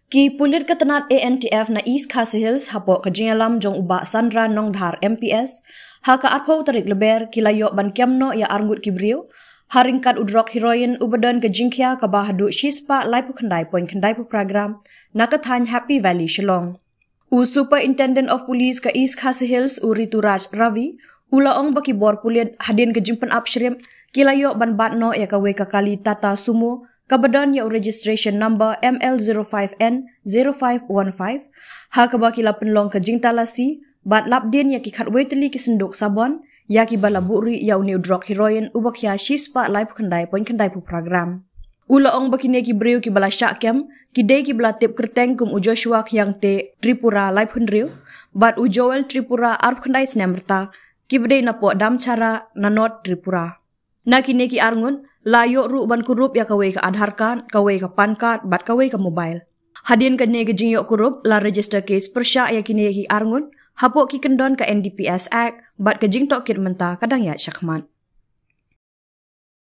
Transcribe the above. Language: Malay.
Ki pulir ketenat ANTF na East Khasi Hills hapo kejingalam jong uba Sandra Nongdhar MPS haka atho tarik leber kilayo ban kiamno ya arngut kibrio haringkat udrok heroin ubadan kejingkia kabahadu shispa laipu khandai point khandai pu program nakathan Happy Valley Shillong. Superintendent of Police ka East Khasi Hills Rituraj Ravi ulaong baki bor pulir hadin kejimpan upstream kilayo ban batno ya kawe kakali Tata Sumo kabadan ya registration number ML05N0515 ha kabakila penlong ke jingtalasi bat lapdin ya ki khatwe teli ki senduk sabon ya ki balaburi ya uni drug heroin ubakya shispa live khandai point khandai pu program ulaong bakine ki breu ki bala syakem ki dei ki bala tip kerteng kum Joshua yang te Tripura live hundriu bat Joel Tripura arp khandai snemrta ki bede na po dam cara nanot Tripura na kini ki arngun layo ru ban kurup ya kawe ka Aadhaar card, kawe ka PAN card, bat kawe ka mobile. Hadin ka ne gejing yok kurup la register case persya ya kini ki arngun, hapo ki kendon ka NDPS Act, bat gejing tok kit menta kadang ya syakman.